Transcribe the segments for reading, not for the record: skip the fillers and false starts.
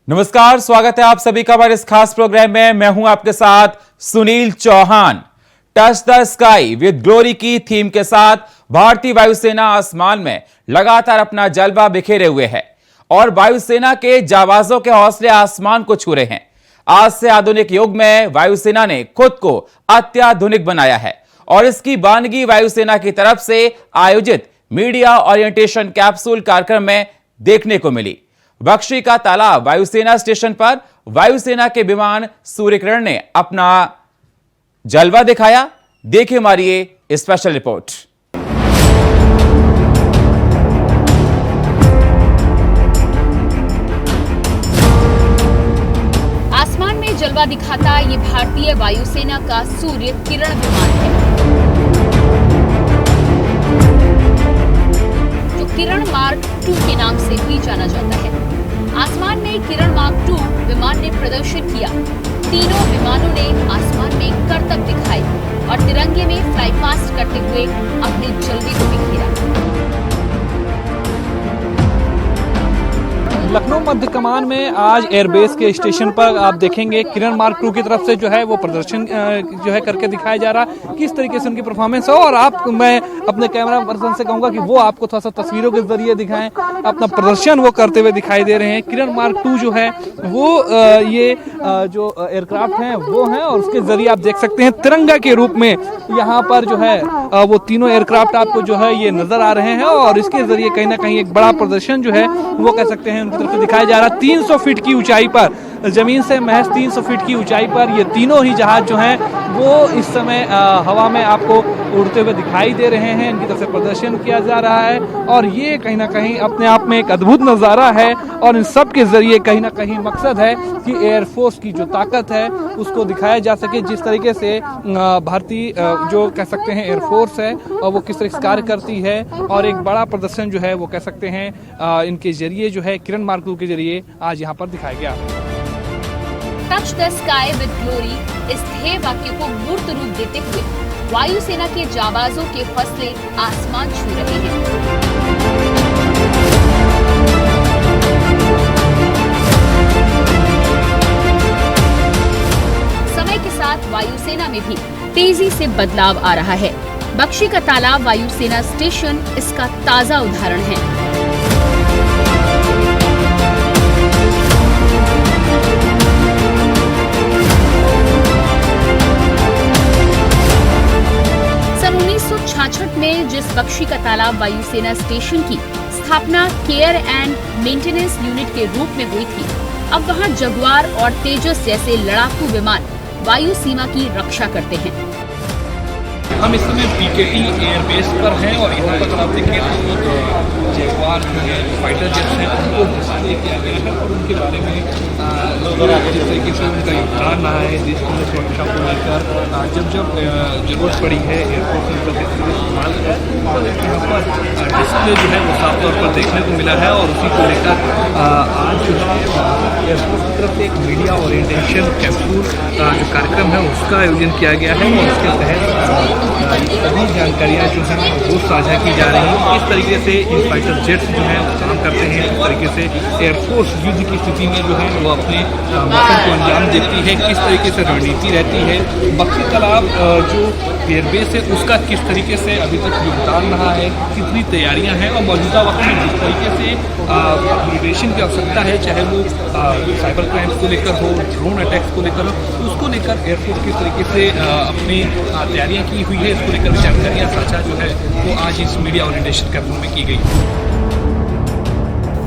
नमस्कार, स्वागत है आप सभी का हमारे इस खास प्रोग्राम में। मैं हूं आपके साथ Sunil Chauhan. Touch the sky with glory की थीम के साथ भारतीय वायुसेना आसमान में लगातार अपना जलवा बिखेरे हुए है और वायुसेना के जाबाजों के हौसले आसमान को छू रहे हैं। आज से आधुनिक युग में वायुसेना ने खुद को अत्याधुनिक बनाया है और इसकी बानगी वायुसेना की तरफ से आयोजित मीडिया ओरिएंटेशन कैप्सूल कार्यक्रम में देखने को मिली। बख्शी का तालाब वायुसेना स्टेशन पर वायुसेना के विमान सूर्यकिरण ने अपना जलवा दिखाया। देखिए हमारी ये स्पेशल रिपोर्ट। आसमान में जलवा दिखाता ये भारतीय वायुसेना का सूर्य किरण विमान है, जो किरण मार्क 2 के नाम से भी जाना जाता है। आसमान में किरण मार्क 2 विमान ने प्रदर्शन किया। तीनों विमानों ने आसमान में करतब दिखाए और तिरंगे में फ्लाई पास्ट करते हुए अपने जलवे को बिखेरा। लखनऊ मध्य कमान में आज एयरबेस के स्टेशन पर आप देखेंगे किरण मार्क 2 की तरफ से जो है वो प्रदर्शन जो है करके दिखाया जा रहा, किस तरीके से उनकी परफॉर्मेंस है। और मैं अपने कैमरा पर्सन से कहूंगा कि वो आपको थोड़ा सा तस्वीरों के जरिए दिखाएं, अपना प्रदर्शन वो करते हुए दिखाई दे रहे हैं। किरण मार्क 2 जो है वो ये जो एयरक्राफ्ट हैं वो हैं और उसके जरिए आप देख सकते हैं तिरंगा के रूप में यहाँ पर जो है वो तीनों एयरक्राफ्ट आपको जो है ये नजर आ रहे हैं और इसके जरिए कहीं ना कहीं एक बड़ा प्रदर्शन जो है वो कह सकते हैं उनकी तरफ से दिखाया जा रहा। 300 फीट की ऊंचाई पर, जमीन से महज 300 फीट की ऊंचाई पर ये तीनों ही जहाज जो हैं वो इस समय हवा में आपको उड़ते हुए दिखाई दे रहे हैं। इनकी तरफ से प्रदर्शन किया जा रहा है और ये कहीं ना कहीं अपने आप में एक अद्भुत नज़ारा है और इन सब के जरिए कहीं ना कहीं मकसद है कि एयरफोर्स की जो ताकत है उसको दिखाया जा सके। जिस तरीके से भारतीय जो कह सकते हैं एयरफोर्स है और वो किस तरह से कार्य करती है और एक बड़ा प्रदर्शन जो है वो कह सकते हैं इनके जरिए जो है किरण मार्क 2 के जरिए आज यहाँ पर दिखाया गया। Touch the sky with glory इस ध्येय वाक्य को मूर्त रूप देते हुए वायुसेना के जाबाजों के हौसले आसमान छू रहे हैं। समय के साथ वायुसेना में भी तेजी से बदलाव आ रहा है। बख्शी का तालाब वायुसेना स्टेशन इसका ताजा उदाहरण है। सन 1966 में जिस बख्शी का तालाब वायुसेना स्टेशन की स्थापना केयर एंड मेंटेनेंस यूनिट के रूप में हुई थी, अब वहां जगुआर और तेजस जैसे लड़ाकू विमान वायु सीमा की रक्षा करते हैं। हम इस समय पीकेटी एयरबेस पर हैं और यहाँ पर आप देखें तो जगुआर जो है फाइटर जेट्स हैं उनको डिस्प्ले किया गया है और उनके बारे में जिस तरीके से उनका योगदान रहा है देश की सुरक्षा को लेकर जब जरूरत पड़ी है एयरफोर्स ने उनका इस्तेमाल किया और यहाँ पर डिस्प्ले जो है वो साफ तौर पर देखने को मिला है और उसी को लेकर आज जो है एयरफोर्स की तरफ से एक मीडिया ओरिएंटेशन कैप्सूल जो कार्यक्रम है उसका आयोजन किया गया है और उसके तहत सभी जानकारियाँ जो हैं वो साझा की जा रही हैं। किस तरीके से इन फाइटर जेट्स जो हैं वो काम करते हैं, किस तरीके से एयरफोर्स युद्ध की स्थिति में जो है वो अपने मिशन को अंजाम देती है, किस तरीके से रणनीति रहती है। बख्शी तालाब जो एयरबेस है उसका किस तरीके से अभी तक योगदान रहा है, कितनी तैयारियाँ हैं और मौजूदा वक्त में जिस तरीके से प्रिपरेशन की आवश्यकता है, चाहे वो साइबर क्राइम्स को लेकर हो, ड्रोन अटैक्स को लेकर हो, उसको लेकर एयरफोर्स किस तरीके से अपनी तैयारियाँ की हुई है, इसको लेकर जानकारियाँ साझा जो है वो आज इस मीडिया ओरिएंटेशन कैंपेन में की गई।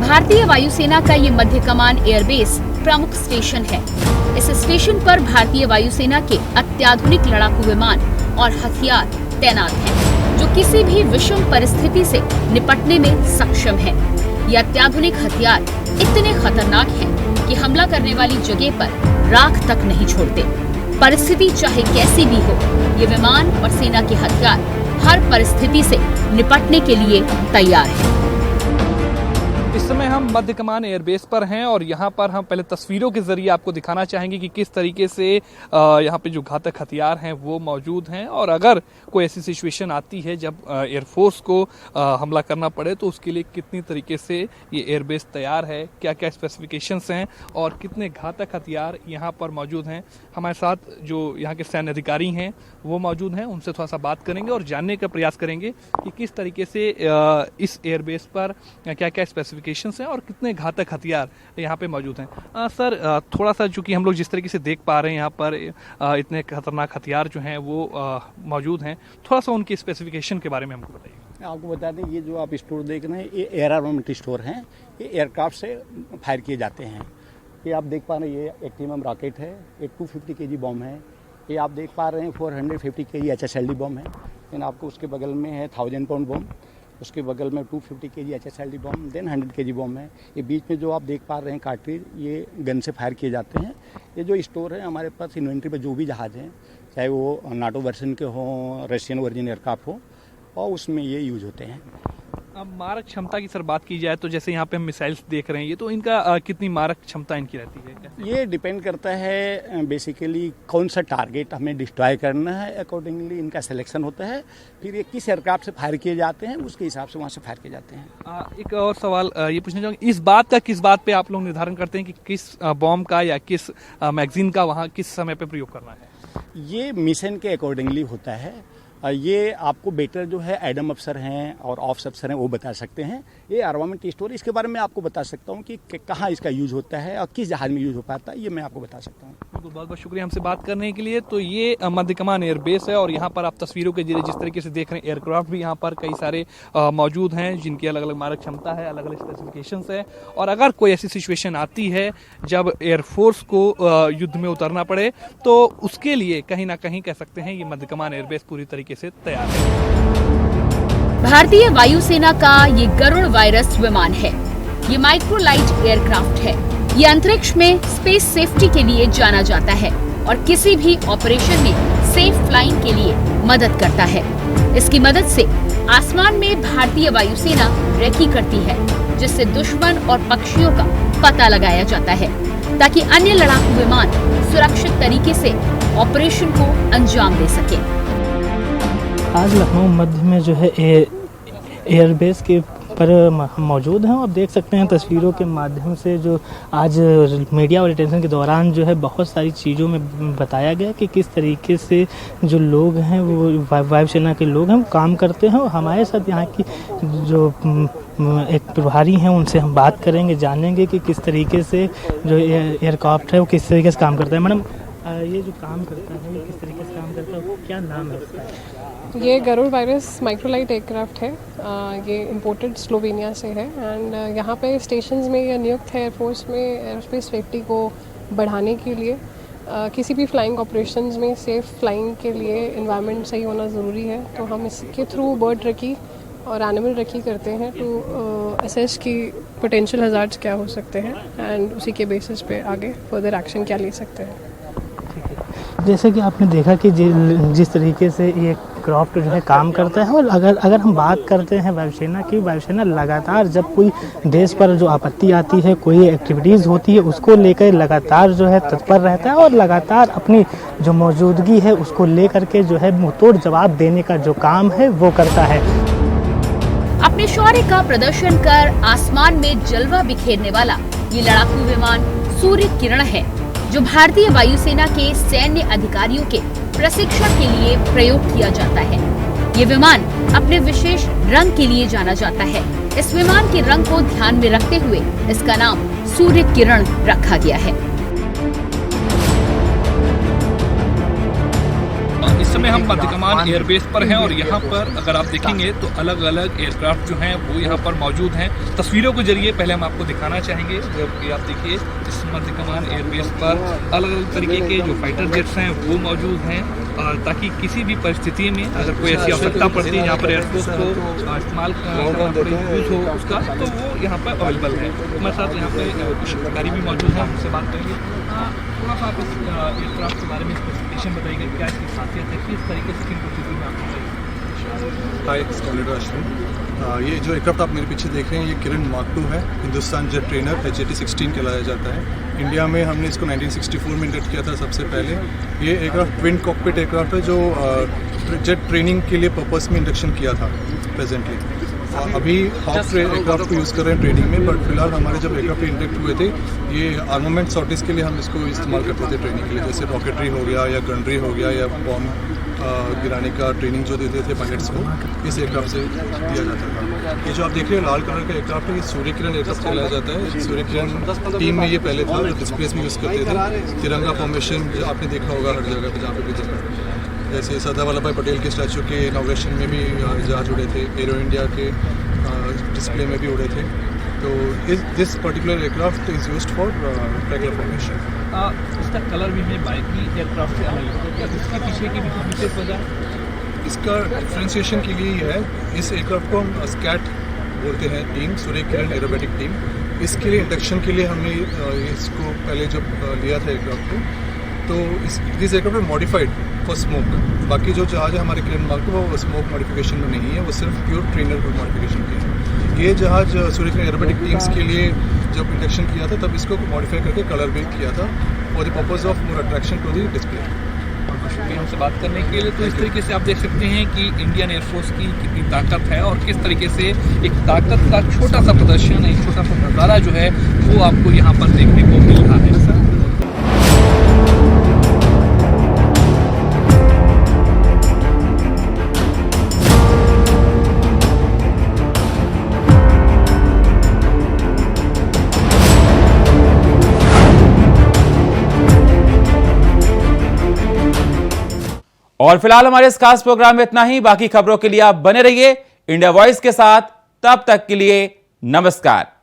भारतीय वायुसेना का ये मध्य कमान एयरबेस प्रमुख स्टेशन है। इस स्टेशन पर भारतीय वायुसेना के अत्याधुनिक लड़ाकू विमान और हथियार तैनात हैं, जो किसी भी विषम परिस्थिति से निपटने में सक्षम है। ये अत्याधुनिक हथियार इतने खतरनाक हैं कि हमला करने वाली जगह पर राख तक नहीं छोड़ते। परिस्थिति चाहे कैसी भी हो, ये विमान और सेना के हथियार हर परिस्थिति से निपटने के लिए तैयार हैं। इस समय हम मध्य कमान एयरबेस पर हैं और यहाँ पर हम पहले तस्वीरों के जरिए आपको दिखाना चाहेंगे कि किस तरीके से यहाँ पे जो घातक हथियार हैं वो मौजूद हैं, और अगर कोई ऐसी सिचुएशन आती है जब एयरफोर्स को हमला करना पड़े तो उसके लिए कितनी तरीके से ये एयरबेस तैयार है, क्या क्या स्पेसिफिकेशंस हैं और कितने घातक हथियार यहाँ पर मौजूद हैं। हमारे साथ जो यहाँ के सैन्य अधिकारी हैं वो मौजूद हैं, उनसे थोड़ा सा बात करेंगे और जानने का प्रयास करेंगे कि किस तरीके से इस एयरबेस पर क्या क्या स्पेसिफिकेशंस हैं और कितने घातक हथियार यहाँ पे मौजूद हैं। सर थोड़ा सा, चूँकि हम लोग जिस तरीके से देख पा रहे हैं यहाँ पर इतने खतरनाक हथियार जो हैं वो मौजूद हैं, थोड़ा सा उनकी स्पेसिफिकेशन के बारे में हमको बताइए। आपको बता दें, ये जो आप स्टोर देख रहे हैं ये एयर आर्मामेंट स्टोर हैं, ये एयरक्राफ्ट से फायर किए जाते हैं। ये आप देख पा रहे हैं, ये एक्टिमम रॉकेट है, ये 250 kg बम है। ये आप देख पा रहे हैं 450 kg HSLD बम है। देन आपको उसके बगल में है 1000 पाउंड बम, उसके बगल में 250 kg HSLD बम, देन 100 kg बम है। ये बीच में जो आप देख पा रहे हैं कार्ट्रिज, ये गन से फायर किए जाते हैं। ये जो स्टोर है हमारे पास इन्वेंट्री पे जो भी जहाज़ हैं, चाहे वो नाटो वर्जन के हों, रशियन वर्जन एयरक्राफ्ट हो, और उसमें ये यूज होते हैं। अब मारक क्षमता की सर बात की जाए तो जैसे यहाँ पे हम मिसाइल्स देख रहे हैं, ये तो इनका कितनी मारक क्षमता इनकी रहती है क्या? ये डिपेंड करता है बेसिकली कौन सा टारगेट हमें डिस्ट्रॉय करना है, अकॉर्डिंगली इनका सिलेक्शन होता है। फिर ये किस एयरक्राफ्ट से फायर किए जाते हैं उसके हिसाब से वहाँ से फायर किए जाते हैं। एक और सवाल ये पूछना चाहूँगा, इस बात का किस बात पे आप लोग निर्धारण करते हैं कि किस बॉम्ब का या किस मैगजीन का वहाँ किस समय पे प्रयोग करना है? ये मिशन के अकॉर्डिंगली होता है। ये आपको बेटर जो है एडम अफसर हैं और ऑफ्स अफसर हैं वो बता सकते हैं। ये आर्मामेंट स्टोर, इसके बारे में आपको बता सकता हूँ कि कहाँ इसका यूज होता है और किस जहाज में यूज हो पाता है, ये मैं आपको बता सकता हूँ। बिल्कुल, बहुत बहुत शुक्रिया हमसे बात करने के लिए। तो ये मध्य कमान एयरबेस है और यहाँ पर आप तस्वीरों के जरिए जिस तरीके से देख रहे हैं, एयरक्राफ्ट भी यहाँ पर कई सारे मौजूद हैं जिनकी अलग अलग मारक क्षमता है, अलग अलग स्पेसिफिकेशंस है। और अगर कोई ऐसी सिचुएशन आती है जब एयरफोर्स को युद्ध में उतरना पड़े तो उसके लिए कहीं ना कहीं कह सकते हैं ये मध्य कमान एयरबेस पूरी तरीके से तैयार है। भारतीय वायुसेना का ये गरुड़ वायरस विमान है। ये माइक्रोलाइट एयरक्राफ्ट है। ये अंतरिक्ष में स्पेस सेफ्टी के लिए जाना जाता है और किसी भी ऑपरेशन में सेफ फ्लाइंग के लिए मदद करता है। इसकी मदद से आसमान में भारतीय वायुसेना रेकी करती है, जिससे दुश्मन और पक्षियों का पता लगाया जाता है ताकि अन्य लड़ाकू विमान सुरक्षित तरीके से ऑपरेशन को अंजाम दे सके। आज लखनऊ मध्य में जो है एयरबेस के पर मौजूद हैं। आप देख सकते हैं तस्वीरों के माध्यम से जो आज मीडिया ओरिएंटेशन के दौरान जो है बहुत सारी चीज़ों में बताया गया कि किस तरीके से जो लोग हैं वो वायुसेना के लोग हैं वो काम करते हैं। और हमारे साथ यहाँ की जो एक प्रभारी हैं उनसे हम बात करेंगे, जानेंगे कि किस तरीके से जो एयरक्राफ्ट है वो किस तरीके से काम करता है। मैडम, ये जो काम करता है ये किस तरीके से काम करता है, वो क्या नाम है उसका? ये गरुड़ वायरस माइक्रोलाइट एयरक्राफ्ट है। ये इंपोर्टेड स्लोवेनिया से है एंड यहाँ पे स्टेशंस में या नियुक्त है एयरफोर्स में एयरोस्पेस सेफ्टी को बढ़ाने के लिए। किसी भी फ्लाइंग ऑपरेशंस में सेफ फ्लाइंग के लिए एनवायरनमेंट सही होना ज़रूरी है, तो हम इसके थ्रू बर्ड रेकी और एनिमल रेकी करते हैं टू असेस की पोटेंशियल हज़ार्ड्स क्या हो सकते हैं एंड उसी के बेसिस पे आगे फर्दर एक्शन क्या ले सकते हैं। जैसे कि आपने देखा कि जिस तरीके से ये क्राफ्ट जो है काम करता है। और अगर हम बात करते हैं वायुसेना की, वायुसेना लगातार जब कोई देश पर जो आपत्ति आती है, कोई एक्टिविटीज़ होती है, उसको लेकर लगातार जो है तत्पर रहता है और लगातार अपनी जो मौजूदगी है उसको लेकर के जो है मुंहतोड़ जवाब देने का जो काम है वो करता है। अपने शौर्य का प्रदर्शन कर आसमान में जलवा बिखेरने वाला ये लड़ाकू विमान सूर्य किरण है, जो भारतीय वायुसेना के सैन्य अधिकारियों के प्रशिक्षण के लिए प्रयोग किया जाता है। ये विमान अपने विशेष रंग के लिए जाना जाता है। इस विमान के रंग को ध्यान में रखते हुए इसका नाम सूर्य किरण रखा गया है। इस समय हम मध्य कमान एयरबेस पर हैं और यहाँ पर अगर आप देखेंगे तो अलग अलग एयरक्राफ्ट जो हैं वो यहाँ पर मौजूद हैं। तस्वीरों के जरिए पहले हम आपको दिखाना चाहेंगे कि आप देखिए इस मध्य कमान एयरबेस पर अलग अलग तरीके के जो फाइटर जेट्स हैं वो मौजूद हैं, ताकि किसी भी परिस्थिति में अगर कोई ऐसी आवश्यकता पड़ती है यहाँ पर एयरफोर्स को इस्तेमाल करना पड़े, यूज हो उसका, तो वो यहाँ पर अवेलेबल है। हमारे साथ यहाँ पे कुछ अधिकारी भी मौजूद हैं, उनसे बात करेंगे। थोड़ा सा आप इस एयरक्राफ्ट के बारे में स्पेसिफिकेशन बताइएगा, क्या इसकी खासियत है, किस तरीके से किन परिस्थितियों में आप हाय, स्कॉलर अश्विन। ये जो एयरक्राफ्ट आप मेरे पीछे देख रहे हैं, ये किरण मार्क 2 है। हिंदुस्तान जेट ट्रेनर HJT-16 कहलाया जाता है। इंडिया में हमने इसको 1964 में इंडक्ट किया था सबसे पहले। ये एयरक्राफ्ट ट्विन कॉकपिट एयरक्राफ्ट है जो जेट ट्रेनिंग के लिए पर्पस में इंडक्शन किया था प्रेजेंटली। अभी हॉक एयरक्राफ्ट को यूज़ कर रहे हैं ट्रेनिंग में, बट फिलहाल हमारे जब एयरक्राफ्ट इंडक्ट हुए थे, ये आर्मामेंट सॉर्टिस के लिए हम इसको इस्तेमाल करते थे ट्रेनिंग के लिए, जैसे रॉकेटरी हो गया या गनरी हो गया या बॉम्ब गिराने का ट्रेनिंग जो देते थे पायलट्स को, इस एयरक्राफ्ट से दिया जाता था। ये जो आप देख रहे हैं लाल कलर का एयरक्राफ्ट है, ये सूर्य किरण एयरक्राफ्ट कहलाया जाता है। सूर्य किरण टीम में ये पहले था, जो डिस्प्लेस में यूज़ करते थे। तिरंगा फॉर्मेशन जो आपने देखा होगा हर जगह पर जहाँ पे भी देखा, जैसे सरदार वल्लभ भाई पटेल के स्टैचू के इनॉग्रेशन में भी जहाज उड़े थे, एरो इंडिया के डिस्प्ले में भी उड़े थे। तो this particular aircraft is used for regular formation. इसका कलर भी है बाकी एयरक्राफ्ट से अलग है, क्या इसके पीछे की विशेष वजह? इसका डिफ्रेंसिएशन के लिए ही है। इस एयरक्राफ्ट को हम स्कैट बोलते हैं team, Surya Kiran aerobatic team. इसके लिए इंडक्शन के लिए हमने इसको पहले जब लिया था एयरक्राफ्ट को, तो this aircraft modified for smoke. बाकी जो जहाज है हमारे किरण मार्क वो स्मोक मॉडिफिकेशन में नहीं है, वो सिर्फ प्योर ट्रेनर को मॉडिफिकेशन की है। ये जहाज सूर्य किरण एरोबेटिक टीम्स के लिए जब इंडक्शन किया था, तब इसको मॉडिफाई करके कलर पेंट किया था for the purpose of more attraction to the display. शुक्रिया हमसे बात करने के लिए। तो इस तरीके से आप देख सकते हैं कि इंडियन एयरफोर्स की कितनी ताकत है और किस तरीके से एक ताकत का छोटा सा प्रदर्शन, एक छोटा सा नज़ारा जो है वो आपको यहाँ पर देखने को मिल रहा है। और फिलहाल हमारे इस खास प्रोग्राम में इतना ही। बाकी खबरों के लिए आप बने रहिए इंडिया वॉइस के साथ। तब तक के लिए नमस्कार।